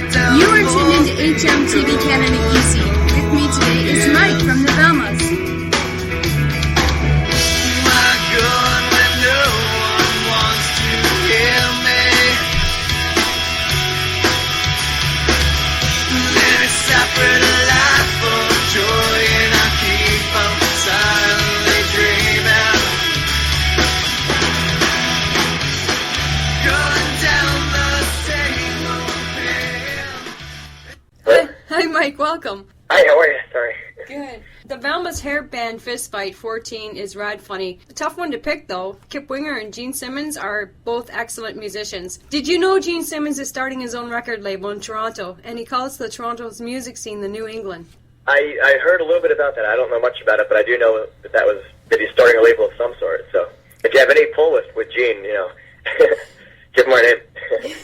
You are tuned into HMTV Canada Easy. With me today is Mike from the Velmas. Hi Mike, welcome. Hi, how are you? Sorry. Good. The Velmas hair band Fist Fight 14 is rad funny. A tough one to pick though. Kip Winger and Gene Simmons are both excellent musicians. Did you know Gene Simmons is starting his own record label in Toronto, and he calls the Toronto's music scene the New England? I heard a little bit about that. I don't know much about it, but I do know that he's starting a label of some sort. So if you have any pull with Gene, give him my name.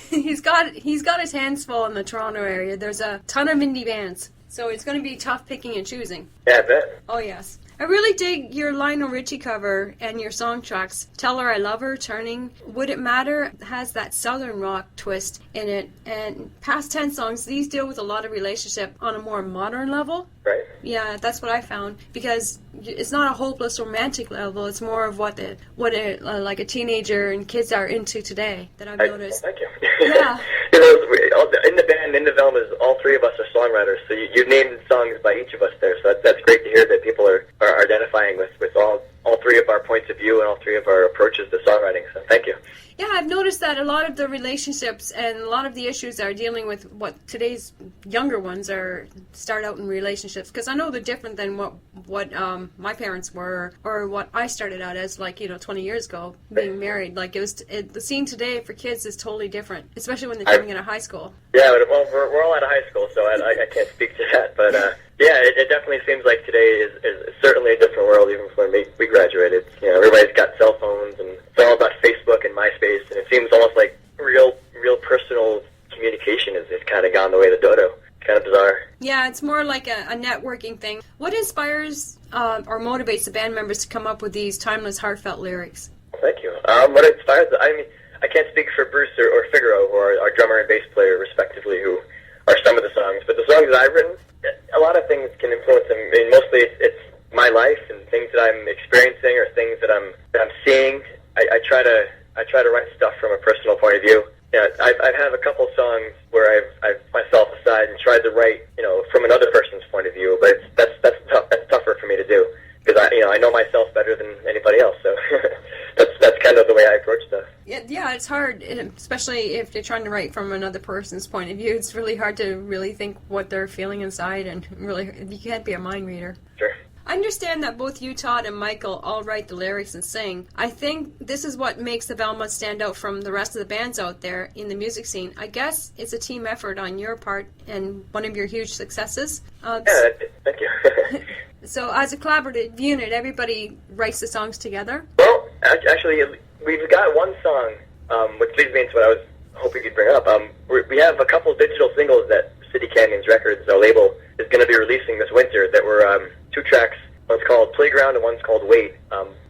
He's got his hands full in the Toronto area. There's a ton of indie bands, so it's going to be tough picking and choosing. Yeah, I bet. Oh yes. I really dig your Lionel Richie cover and your song tracks. Tell Her I Love Her, Turning, Would It Matter has that southern rock twist in it. And past 10 songs, these deal with a lot of relationship on a more modern level. Right. Yeah, that's what I found, because it's not a hopeless romantic level. It's more of what like a teenager and kids are into today that I've noticed. Thank you. Yeah. In the band, in the Velmas, all three of us are songwriters. So you named songs by each of us there. So that's great to hear that people are identifying with all three of our points of view and all three of our approaches to songwriting. So thank you. Yeah, I've noticed that a lot of the relationships and a lot of the issues are dealing with what today's younger ones start out in relationships. Because I know they're different than what my parents were, or what I started out as, 20 years ago, being married. The scene today for kids is totally different, especially when they're coming out of high school. Yeah, well, we're all out of high school, so I can't speak to that. But yeah, it definitely seems like today is certainly a different world, even from when we graduated. Everybody's got cell phones, and it's all about Facebook and MySpace, and it seems almost like real personal communication has kind of gone the way of the dodo. It's kind of bizarre. Yeah, it's more like a networking thing. What inspires or motivates the band members to come up with these timeless, heartfelt lyrics? Thank you. What inspires them? I mean, I can't speak for Bruce or Figaro, who are our drummer and bass player, respectively, who are some of the songs. But the songs that I've written, a lot of things can influence them. I mean, mostly it's my life and things that I'm experiencing or things that I'm seeing. I try to write stuff from a personal point of view. I've had a couple songs where I've myself aside and tried to write, from another person's point of view. But that's tough. That's tougher for me to do because I know myself better than anybody else. So that's kind of the way I approach stuff. Yeah, it's hard, especially if you're trying to write from another person's point of view. It's really hard to really think what they're feeling inside, and really, you can't be a mind reader. Sure. I understand that both you, Todd, and Michael all write the lyrics and sing. I think this is what makes the Velmas stand out from the rest of the bands out there in the music scene. I guess it's a team effort on your part and one of your huge successes. Thank you. So as a collaborative unit, everybody writes the songs together? Well, actually, we've got one song, which leads me into what I was hoping you'd bring up. We have a couple of digital singles that City Canyons Records, our label, is going to be releasing this winter that were 2 tracks. One's called Playground and one's called Wait,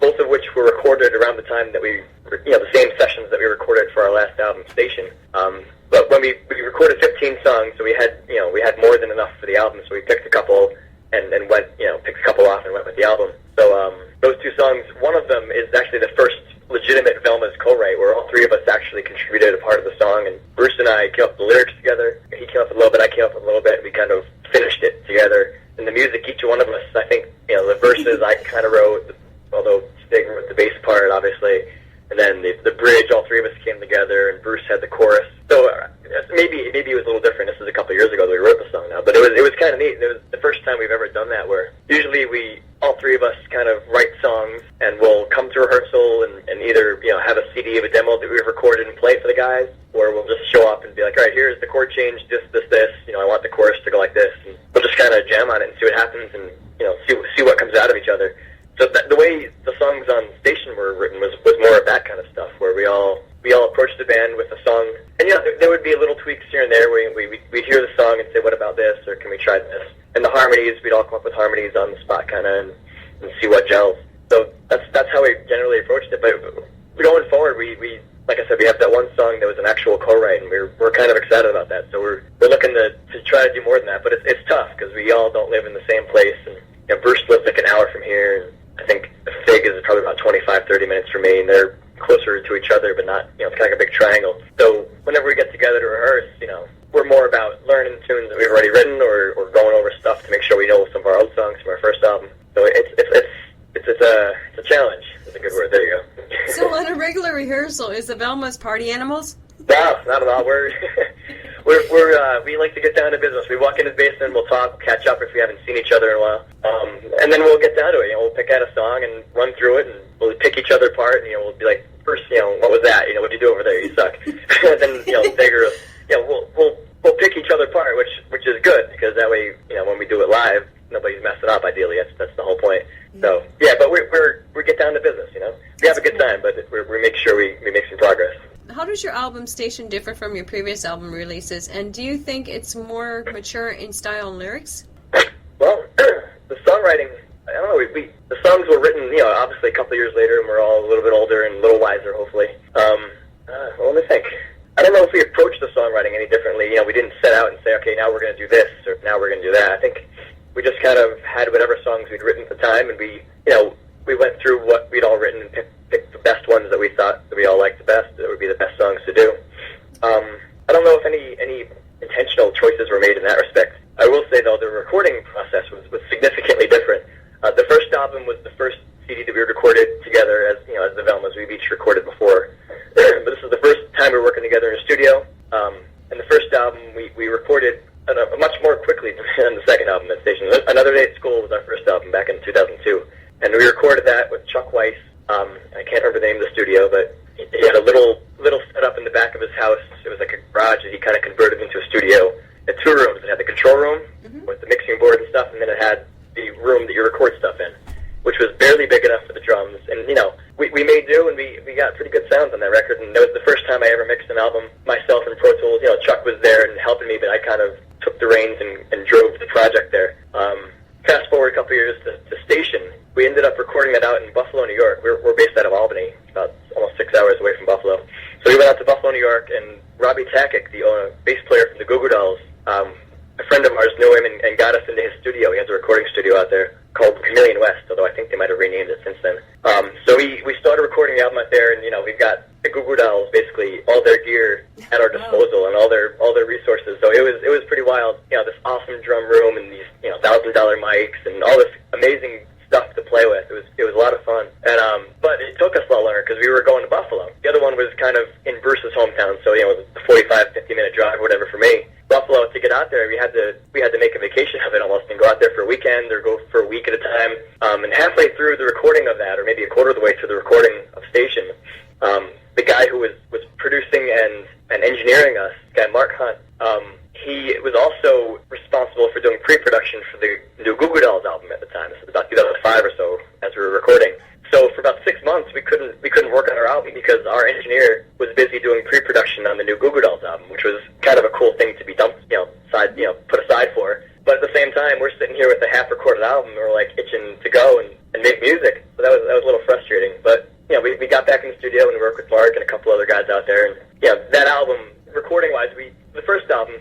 both of which were recorded around the time that the same sessions that we recorded for our last album, Station. But when we recorded 15 songs, so we had more than enough for the album, so we picked a couple and went, picked a couple off and went with the album. So those 2 songs, one of them is actually the first legitimate Velmas co-write, where all 3 of us actually contributed a part of the song, and Bruce and I came up with the lyrics together. He came up with a little bit, I came up with a little bit, and we kind of finished it together. And the music, each one of us, I think, the verses I kind of wrote, although Stig wrote the bass part, obviously, and then the bridge, all 3 of us came together, and Bruce had the chorus. So maybe it was a little different. This was a couple of years ago that we wrote the song now, but it was kind of neat. It was the first time we've ever done that, where usually all 3 of us kind of write songs, and we'll come to rehearsal and either have a CD of a demo that we've recorded and play for the guys, or we'll just show up and be like, all right, here's the chord change, this, I want the chorus to go like this, and we'll just kind of jam on it and see what happens, and see what comes out of each other. So the way the songs on Station were written was more of that kind of stuff, where we all approached the band with a song, and there would be little tweaks here and there where we'd hear the song and say, what about this, or can we try this? And the harmonies, we'd all come up with harmonies on the spot kind of and see what gels. So that's how we generally approached it. But going forward, we like I said, we have that one song that was an actual co-write, and we're kind of excited about that. So we're looking to try to do more than that, but it's tough because we all don't live in the same place. And Bruce lives like an hour from here, and I think Fig is probably about 25-30 minutes from me, and they're closer to each other, but not, it's kind of like a big triangle. So whenever we get together to rehearse, we're more about learning tunes that we've already written or going over stuff to make sure we know some of our old songs from our first album. So it's a challenge. It's a good word. There you go. So on a regular rehearsal, is the Velmas party animals? No, not at all. We like to get down to business. We walk into the basement, we'll talk, catch up if we haven't seen each other in a while, and then we'll get down to it. We'll pick out a song and run through it, and we'll pick each other apart. And we'll be like, first, what was that? What'd you do over there? You suck. And then bigger, we'll pick each other apart, which is good because that way, when we do it live, nobody's messing up. Ideally, that's the whole point. So yeah, but we get down to business. We have a good time, but we make sure we make some progress. How does your album Station differ from your previous album releases, and do you think it's more mature in style and lyrics? Well, the songwriting, I don't know, the songs were written, obviously a couple of years later, and we're all a little bit older and a little wiser, hopefully. Well, let me think. I don't know if we approached the songwriting any differently. We didn't set out and say, okay, now we're going to do this, or now we're going to do that. I think we just kind of had whatever songs we'd written at the time, and we went through what we'd all written and picked the best ones that we thought that we all liked the best, that would be the best songs to do. I don't know if any intentional choices were made in that respect. I will say, though, the recording process was significantly different. The first album was the first CD that we recorded together as the Velmas. We've each recorded before. But this is the first time we were working together in a studio. And the first album we recorded much more quickly than the second album at Station. Another Day at School was our first album back in 2002. And we recorded that with Chuck Weiss. I can't remember the name of the studio, but he had a little setup in the back of his house. It was like a garage that he kind of converted into a studio. It had 2 rooms. It had the control room with the mixing board and stuff, and then it had the room that you record stuff in, which was barely big enough for the drums. And, we made do, and we got pretty good sounds on that record. And that was the first time I ever mixed an album myself in Pro Tools. Chuck was there and helping me, but I kind of took the reins and drove the project there. Fast forward a couple years to Station. We ended up recording that out in Buffalo, New York. We're based out of Albany, about almost 6 hours away from Buffalo. So we went out to Buffalo, New York, and Robbie Takic, the bass player from the Goo Goo Dolls, a friend of ours knew him and got us into his studio. He has a recording studio out there called Chameleon West, although I think they might have renamed it since then. So we started recording the album out there, and we've got the Goo Goo Dolls, basically all their gear at our disposal and all their resources. So it was pretty wild. This awesome drum room and these $1,000 mics and all this amazing stuff to play with. It was a lot of fun. And but it took us a lot longer because we were going to Buffalo. The other one was kind of in Bruce's hometown, so it was a 45-50-minute drive or whatever for me. Buffalo, to get out there, we had to make a vacation of it almost and go out there for a weekend or go for a week at a time. And halfway through the recording of that, or maybe a quarter of the way through the recording of Station, the guy who was producing and engineering us, guy Mark Hunt, he was also responsible for doing pre-production for the new Goo Goo Dolls album at the time. This was about 2005 or so as we were recording. So for about 6 months, we couldn't work on our album because our engineer was busy doing pre-production on the new Goo Goo Dolls album, which was kind of a cool thing to be put aside for. But at the same time, we're sitting here with a half-recorded album, and we're like itching to go and make music. So that was a little frustrating. But we got back in the studio and worked with Mark and a couple other guys out there, and that album, recording-wise, the first album.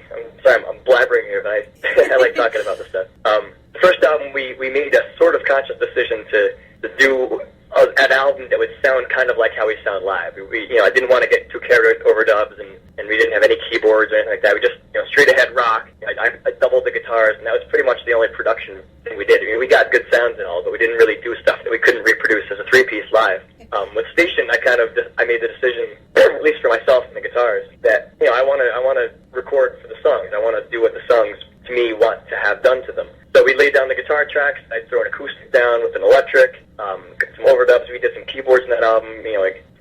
I'm blabbering here, but I like talking about this stuff. The first album, we made a sort of conscious decision to do an album that would sound kind of like how we sound live. I didn't want to get too carried over dubs, and we didn't have any keyboards or anything like that. We just, straight ahead rock. I doubled the guitars, and that was pretty much the only production thing we did. We got good sounds and all, but we didn't really do stuff that we couldn't reproduce as a 3-piece live. With Station, I made the decision, at least for myself and the guitars, that I want to record for the songs. I want to do what the songs to me want to have done to them. So we laid down the guitar tracks. I threw an acoustic down with an electric, some overdubs. We did some keyboards in that album.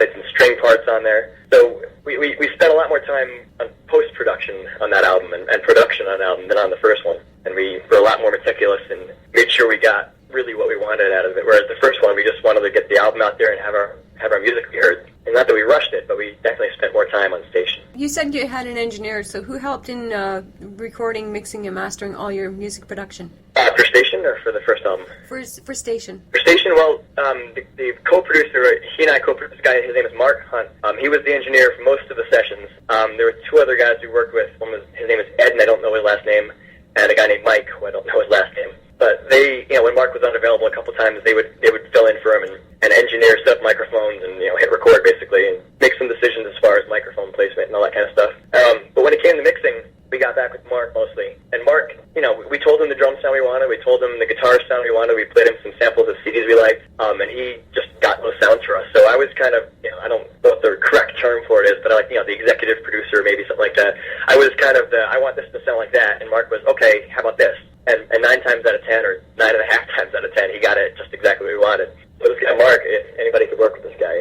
Had some string parts on there. So we spent a lot more time on post-production on that album and production on that album than on the first one. And we were a lot more meticulous and made sure we got really what we wanted out of it. Whereas the first one, we just wanted to get the album out there and have our music be heard. And not that we rushed it, but we definitely spent more time on Station. You said you had an engineer, so who helped in recording, mixing, and mastering all your music production? For Station or for the first album? For Station. For Station, well, the co-producer, he and I co-produced this guy, his name is Mark Hunt. He was the engineer for most of the sessions. There were two other guys we worked with. His name is Ed, and I don't know his last name, and a guy named Mike, who I don't know his last name. But they, when Mark was unavailable a couple times, they would fill in for him and engineer, set up microphones, and hit record basically, and make some decisions as far as microphone placement and all that kind of stuff. But when it came to mixing, we got back with Mark mostly. And Mark, we told him the drum sound we wanted, we told him the guitar sound we wanted, we played him some samples of CDs we liked, and he just got those sounds for us. So I was kind of, I don't know what the correct term for it is, but I like, the executive producer, maybe something like that. I was kind of I want this to sound like that, and Mark was, okay, how about this? And 9 times out of 10, or 9.5 times out of 10, he got it just exactly what we wanted. So this guy, Mark, if anybody could work with this guy,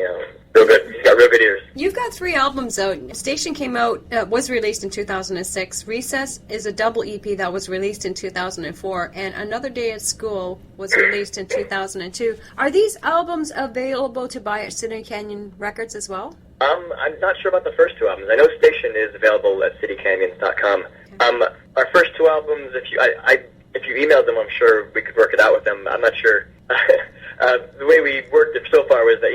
real good. He's got real good ears. You've got 3 albums out. Station came out, was released in 2006. Recess is a double EP that was released in 2004. And Another Day at School was released in 2002. Are these albums available to buy at City Canyon Records as well? I'm not sure about the first 2 albums. I know Station is available at citycanyons.com. Okay. Our first 2 albums, if you emailed them, I'm sure we could work it out with them. I'm not sure. The way we worked it so far was that,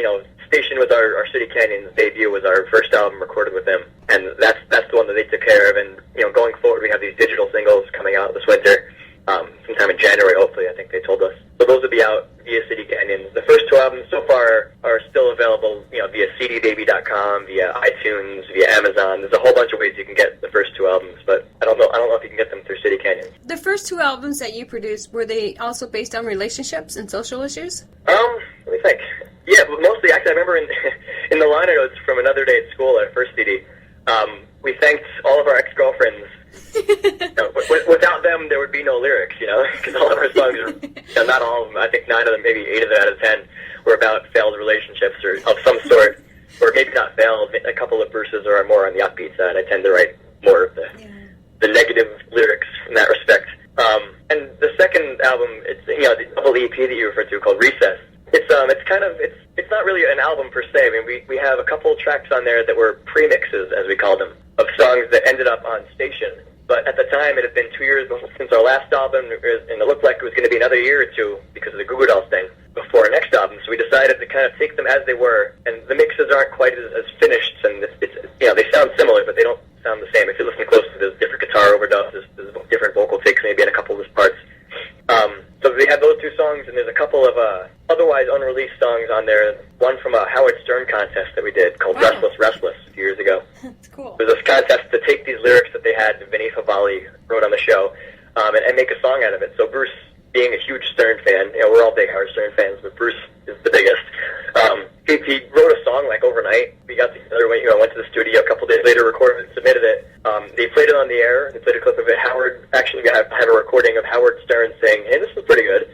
Station was our City Canyons debut, was our first album recorded with them, and that's the one that they took care of. And going forward, we have these digital singles coming out this winter, sometime in January, hopefully. I think they told us. So those will be out via City Canyons. The first 2 albums so far are still available, via cdbaby.com, via iTunes, via Amazon. There's a whole bunch of ways you can get the first 2 albums, but I don't know if you can get them through City Canyons. The first 2 albums that you produced, were they also based on relationships and social issues? Let me think. Yeah, but mostly, actually, I remember in the liner notes from Another Day at School, our first CD, we thanked all of our ex-girlfriends. Without them, there would be no lyrics, because all of our songs are, not all of them, I think 9 of them, maybe 8 of them out of 10, were about failed relationships or of some sort, or maybe not failed. A couple of verses are more on the upbeat side. I tend to write more of the negative lyrics in that respect. And the second album, it's the double EP that you referred to called Recess. It's not really an album per se. I mean, we have a couple tracks on there that were premixes, as we call them, of songs that ended up on Station. But at the time, it had been 2 years since our last album, and it looked like it was going to be another year or 2 because of the Goo Goo Dolls thing before our next album. So we decided to kind of take them as they were, and the mixes aren't quite as finished, and they sound similar, but they don't sound the same. If you listen closely, there's different guitar overdubs, there's different vocal takes maybe in a couple of his parts. So they have those 2 songs, and there's a couple of otherwise unreleased songs on there. One from a Howard Stern contest that we did called Restless a few years ago. That's cool. It was this contest to take these lyrics that they had, Vinny Favali wrote on the show, and make a song out of it. So Bruce, being a huge Stern fan, we're all big Howard Stern fans, but Bruce is the biggest. He wrote a song like overnight. We got together, went to the studio a couple days later, recorded it, submitted it. They played it on the air. They played a clip of it. Howard, actually, we have a recording of Howard Stern saying, "Hey, this is pretty good."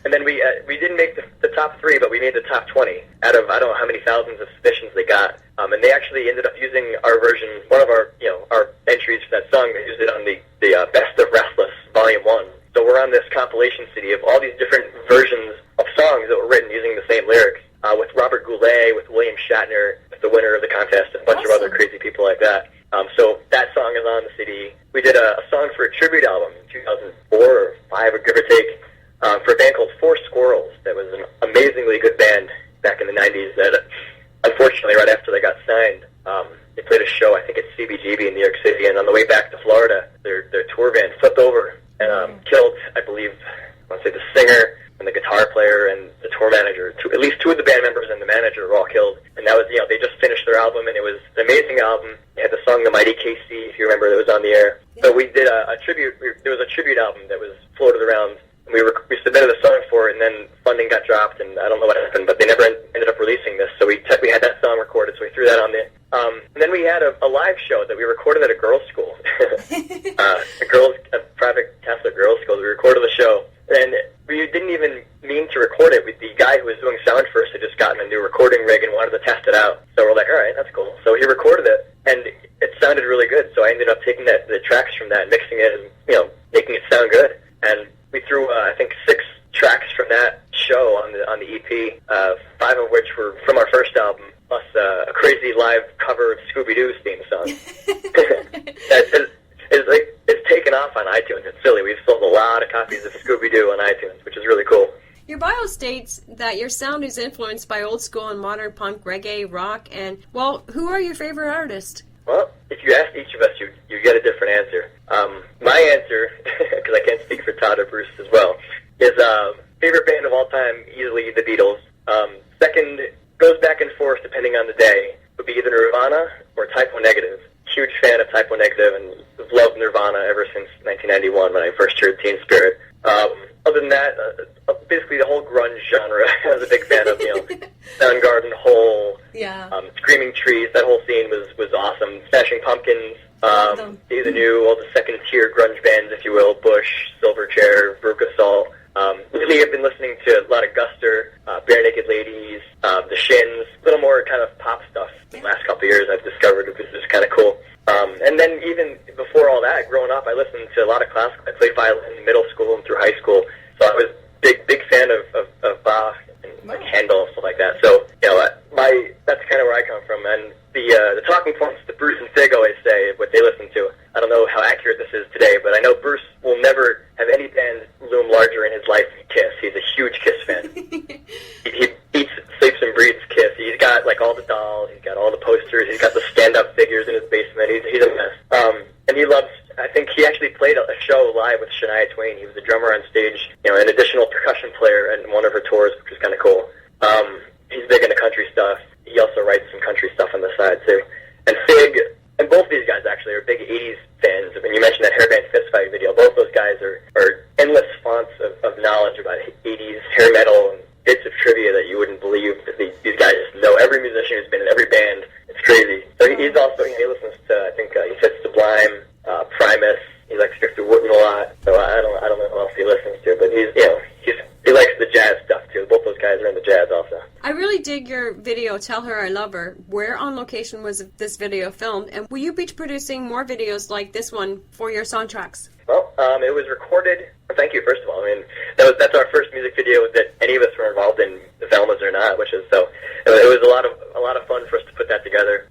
And then we didn't make the top 3, but we made the top 20 out of I don't know how many thousands of submissions they got. And they actually ended up using our version, one of our our entries for that song. They used it on the Best of Restless Volume 1. So we're on this compilation CD of all these different versions of songs that were written using the same lyrics, with Robert Goulet, with William Shatner, with the winner of the contest, and a bunch of other crazy people like that. So that song is on the CD. We did a song for a tribute album in 2004 or 5, or give or take, for a band called Four Squirrels. That was an amazingly good band back in the 90s that, unfortunately, right after they got signed, they played a show, I think at CBGB in New York City, and on the way back to Florida, their tour van flipped over and killed, I believe, I want to say the singer and the guitar player and the tour manager. At least 2 of the band members and the manager were all killed. And that was, they just finished their album, and it was an amazing album. They had the song The Mighty KC, if you remember, that was on the air. So we did a tribute. There was a tribute album that was floated around. We submitted a song for it, and then funding got dropped, and I don't know what happened, but they never ended up releasing this. So we had that song recorded, so we threw that on there. And then we had a live show that we recorded at a girls' school, a private Catholic girls' school. We recorded the show, and we didn't even mean to record it. The guy who was doing sound for us had just gotten a new recording rig and wanted to test it out. So we're like, all right, that's cool. So he recorded it, and it sounded really good. So I ended up taking the tracks from that and mixing it and making it sound good. And we threw, I think, 6 tracks from that show on the EP, 5 of which were from our first album, plus a crazy live cover of Scooby-Doo's theme song. It's taken off on iTunes. It's silly. We've sold a lot of copies of Scooby-Doo on iTunes, which is really cool. Your bio states that your sound is influenced by old school and modern punk, reggae, rock, and, well, who are your favorite artists? Well, if you ask each of us, you get a different answer. My answer, because I can't speak for Todd or Bruce as well, is favorite band of all time, easily the Beatles. Second, goes back and forth depending on the day, would be either Nirvana or Typo Negative. Huge fan of Typo Negative and have loved Nirvana ever since 1991 when I first heard Teen Spirit. Other than that, basically the whole grunge genre I was a big fan of, Soundgarden, Hole, Screaming Trees, that whole scene was awesome. Smashing Pumpkins, Days Anew, all the second-tier grunge bands, if you will, Bush, Silverchair, Veruca Salt. Lately I've been listening to a lot of Guster, Bare Naked Ladies, The Shins, a little more kind of pop stuff. The last couple of years I've discovered it was just kind of cool. And then even before all that, growing up, I listened to a lot of classical. I played violin in middle school and through high school, so I was big fan of Bach and Handel and stuff like that. So, that's kind of where I come from. And the talking points that Bruce and Fig always say, what they listen to, I don't know how accurate this is today, but I know Bruce will never have any band loom larger in his life than Kiss. He's a huge Kiss fan. he eats, sleeps, and breathes Kiss. He's got all the dolls, he's got all the posters, he's got the stand-up figures in his basement. He's a mess. And he loves, I think he actually played a show live with Shania Twain. He was a drummer on stage, an additional percussion player in one of her tours, which was kind of cool. He's big into country stuff. He also writes some country stuff on the side, too. And Fig, and both these guys actually are big 80s fans. I mean, you mentioned that Hairband Fist Fight video. Both those guys are endless fonts of knowledge about 80s hair metal and bits of trivia that you wouldn't believe. That these guys just know every musician who's been in every band. It's crazy. So he's also, he listens to, I think, he said Sublime, Primus. He likes Victor Wooten a lot. So I don't know who else he listens to, but he likes the jazz stuff too. Both those guys are into jazz also. I really dig your video, Tell Her I Love Her. Where on location was this video filmed? And will you be producing more videos like this one for your soundtracks? Well, it was recorded. Thank you, first of all. I mean, that's our first music video that any of us were involved in, the Velmas or not, which is so. It was a lot of fun for us to put that together.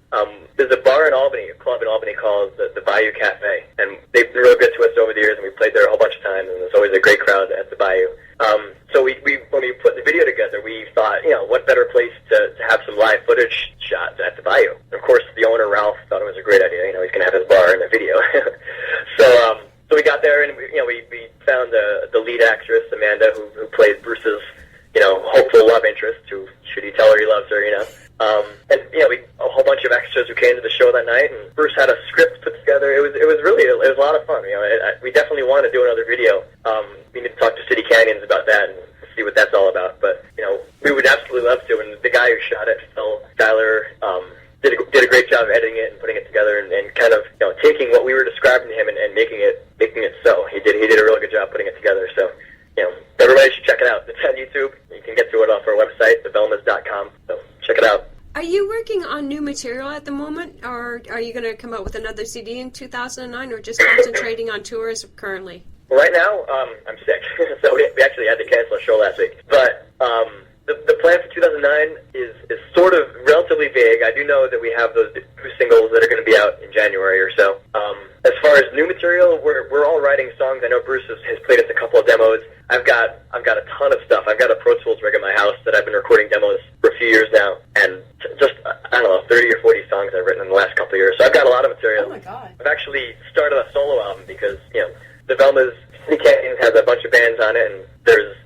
There's a bar in Albany, a club in Albany called the Bayou Cafe, and they've been real good to us over the years, and we played there a whole bunch of times, and there's always a great crowd at the Bayou. So when we put the video together, we thought, what better place to have some live footage shots at the Bayou. And of course, the owner, Ralph, thought it was a great idea. He's going to have his bar in the video. So we got there, and we found the lead actress, Amanda, who plays Bruce's, hopeful love interest, who, should he tell her he loves her, And, we a whole bunch of extras who came to the show that night, and Bruce had a script put together. It was a lot of fun. We definitely want to do another video. We need to talk to City Canyons about that and see what that's all about. But, we would absolutely love to. And the guy who shot it, Phil Schuyler, did a great job of editing it and putting it together and kind of, taking what we were describing to him and making it so. He did a really good job putting it together. So, everybody should check it out. It's on YouTube. You can get to it off our website, thevelmas.com. So check it out. Are you working on new material at the moment, or are you going to come out with another CD in 2009, or just concentrating on tours currently? Well, right now, I'm sick, so we actually had to cancel a show last week. But the plan for 2009 is sort of relatively vague. I do know that we have those two singles that are going to be out in January or so. As far as new material, we're all writing songs. I know Bruce has played us a couple of demos. I've got a ton of stuff. I've got a Pro Tools rig at my house that I've been recording demos for a few years now, and just, 30 or 40 songs I've written in the last couple of years. So I've got a lot of material. Oh my God. I've actually started a solo album because, the Velmas City Canyons has a bunch of bands on it, and there's,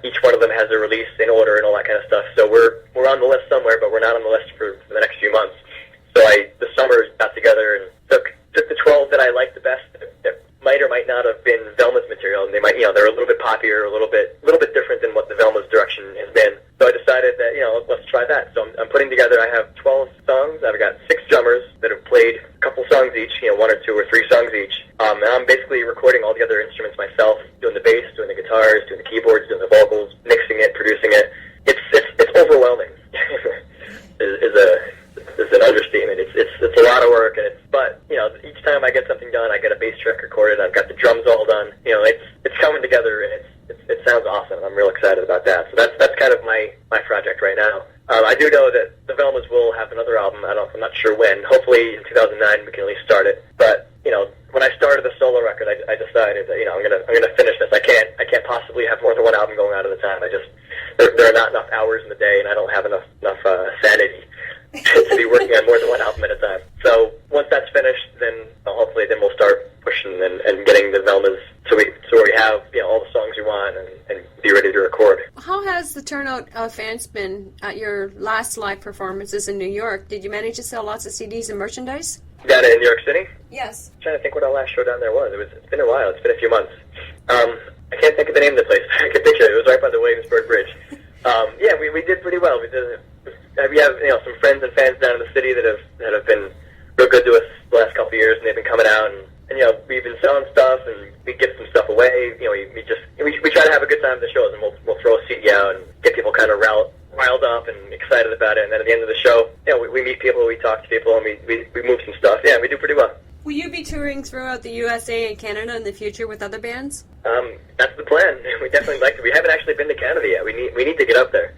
each one of them has a release in order and all that kind of stuff. So we're on the list somewhere, but we're not on the list for the next few months. So this summer got together and took the 12 that I liked the best that might or might not have been Velma's material, and they might, they're a little bit poppier, a little bit different than what the Velma's direction has been. So I decided that, let's try that. So I'm putting together, I have 12 songs. I've got 6 drummers that have played a couple songs each, 1 or 2 or 3 songs each. And I'm basically recording all the other instruments myself, doing the bass, doing the guitars, doing the keyboards, doing the vocals, mixing it, producing it. It's overwhelming. is an understatement. It's a lot of work, but each time I get something done, I get a bass track recorded. I've got the drums all done. It's coming together, and it sounds awesome. I'm real excited about that. So that's kind of my project right now. I do know that the Velmas will have another album. I'm not sure when. Hopefully in 2009 we can at least start it. But when I started the solo record, I decided that I'm gonna finish this. I can't possibly have more than one album going out at a time. There are not enough hours in the day, and I don't have enough sanity to be working on more than one album at a time. So once that's finished, then hopefully we'll start pushing and getting the Velmas so we have all the songs we want and be ready to record. How has the turnout of fans been at your last live performances in New York? Did you manage to sell lots of CDs and merchandise? Down in New York City? Yes. I'm trying to think what our last show down there was. It's been a while. It's been a few months. I can't think of the name of the place. I can picture it. It was right by the Williamsburg Bridge. Yeah, we did pretty well. We have some friends and fans down in the city that have been real good to us the last couple of years, and they've been coming out and we've been selling stuff and we give some stuff away. We try to have a good time at the shows, and we'll throw a CD out and get people kind of riled up and excited about it. And then at the end of the show, we meet people, we talk to people, and we move some stuff. Yeah, we do pretty well. Will you be touring throughout the USA and Canada in the future with other bands? That's the plan. We definitely like to. We haven't actually been to Canada yet. We need to get up there.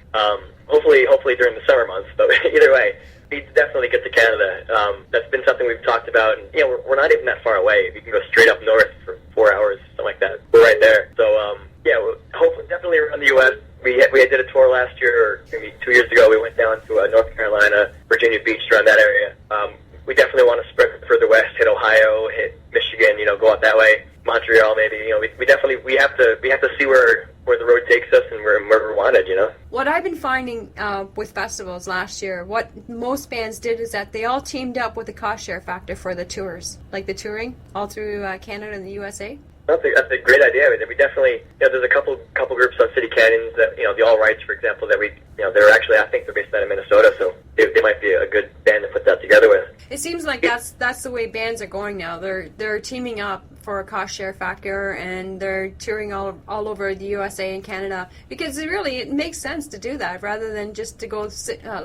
Hopefully during the summer months. But either way, we need to definitely get to Canada. That's been something we've talked about. And, we're not even that far away. We can go straight up north for 4 hours, something like that. We're right there. So hopefully definitely around the U.S. We did a tour last year, or maybe 2 years ago. We went down to North Carolina, Virginia Beach, around that area. We definitely want to spread further west, hit Ohio, hit Michigan, go out that way. Montreal, maybe. We have to see where the road takes us and where we're wanted. What I've been finding with festivals last year, what most bands did is that they all teamed up with a cost share factor for the tours, like the touring all through Canada and the USA. That's a great idea. We definitely, there's a couple groups on City Canyons that, the All Rights, for example, that they're actually, I think they're based out of Minnesota, so they might be a good band to put that together with. It seems like that's the way bands are going now. They're teaming up for a cost share factor, and they're touring all over the USA and Canada, because it makes sense to do that rather than just to go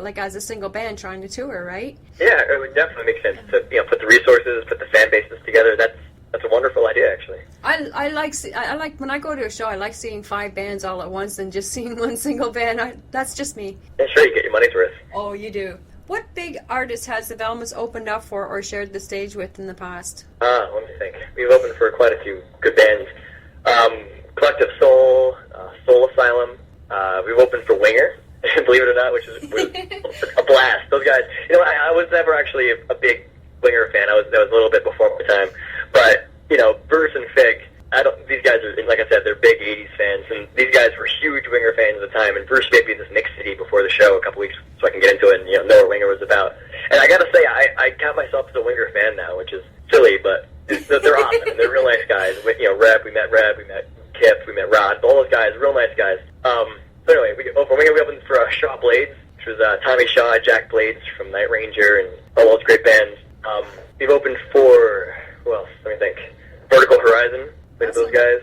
like as a single band trying to tour, right? Yeah, it would definitely make sense to put the resources, put the fan bases together. That's a wonderful idea, actually. I like when I go to a show, I like seeing 5 bands all at once than just seeing one single band. That's just me. Yeah, sure, you get your money's worth. Oh, you do. What big artist has the Velmas opened up for or shared the stage with in the past? Let me think. We've opened for quite a few good bands. Collective Soul, Soul Asylum. We've opened for Winger, believe it or not, which was a blast. Those guys, I was never actually a big Winger fan. That was a little bit before my time. But, Bruce and Fig, these guys are, like I said, they're big 80s fans, and these guys were huge Winger fans at the time, and Bruce made me this mix CD before the show a couple weeks so I can get into it and, know what Winger was about. And I gotta say, I count myself as a Winger fan now, which is silly, but they're awesome, and they're real nice guys. Reb, we met Kip, we met Rod, all those guys, real nice guys. So anyway, for Winger, we opened for Shaw Blades, which was Tommy Shaw, Jack Blades from Night Ranger, and all those great bands. We've opened for, who else? Let me think. Vertical Horizon, played with those guys.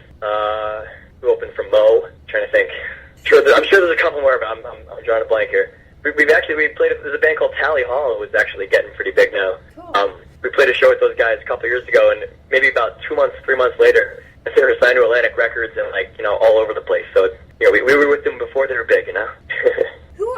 We opened for Mo. Trying to think. I'm sure there's a couple more, but I'm drawing a blank here. We played. There's a band called Tally Hall who is actually getting pretty big now. Cool. We played a show with those guys a couple of years ago, and maybe about 2 months, 3 months later, they were signed to Atlantic Records and all over the place. So we were with them before they were big,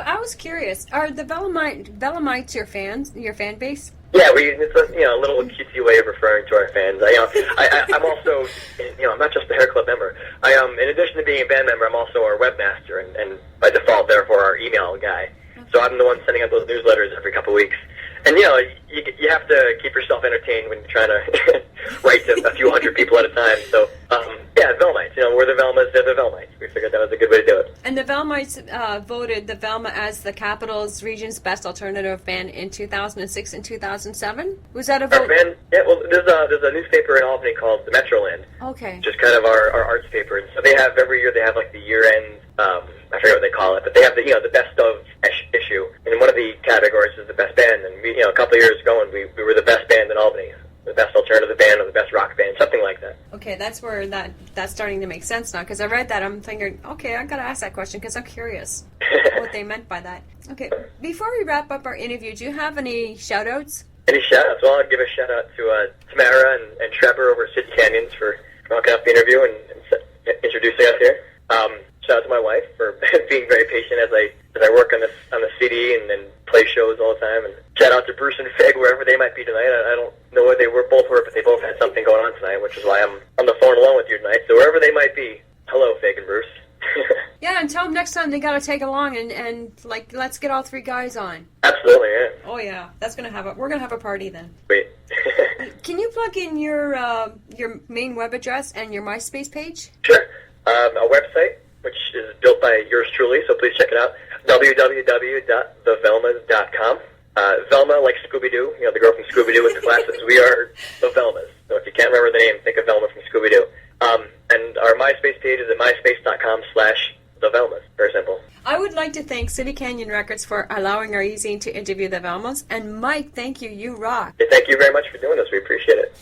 I was curious. Are the Velamites your fans, your fan base? Yeah, it's a little cutesy way of referring to our fans. I'm also, I'm not just a Hair Club member. In addition to being a band member, I'm also our webmaster, and by default, therefore, our email guy. So I'm the one sending out those newsletters every couple of weeks. And, you have to keep yourself entertained when you're trying to write to a few hundred people at a time. So, Velmites. We're the Velmas, they're the Velmites. We figured that was a good way to do it. And the Velmites voted the Velma as the Capital's region's best alternative band in 2006 and 2007. Was that a vote? Our band, yeah, well, there's a newspaper in Albany called the Metroland. Okay. Which is kind of our arts paper. And so every year they have the year-end, I forget what they call it, but they have the best of issue. And one of the categories is the best band. And we, a couple of years ago, and we were the best band in Albany. The best alternative band or the best rock band, something like that. Okay, that's where that's starting to make sense now, because I read that, I'm thinking, okay, I gotta ask that question because I'm curious what they meant by that. Okay, before we wrap up our interview, do you have any shout-outs? Any shout-outs? Well, I'd give a shout-out to Tamara and Trevor over at City Canyons for hooking up the interview and introducing us here. Shout out to my wife for being very patient as I work on the CD and play shows all the time. And shout out to Bruce and Fig wherever they might be tonight. I don't know where they both were, but they both had something going on tonight, which is why I'm on the phone alone with you tonight. So wherever they might be, hello, Fig and Bruce. Yeah, and tell them next time they got to take along and like let's get all three guys on. Absolutely, yeah. Oh yeah, we're gonna have a party then. Wait. Can you plug in your main web address and your MySpace page? Sure. A website, which is built by yours truly, so please check it out, www.thevelmas.com. Velma, like Scooby-Doo, the girl from Scooby-Doo with the glasses. We are the Velmas. So if you can't remember the name, think of Velma from Scooby-Doo. And our MySpace page is at myspace.com/thevelmas. Very simple. I would like to thank City Canyon Records for allowing our e-zine to interview the Velmas. And Mike, thank you. You rock. Thank you very much for doing this. We appreciate it.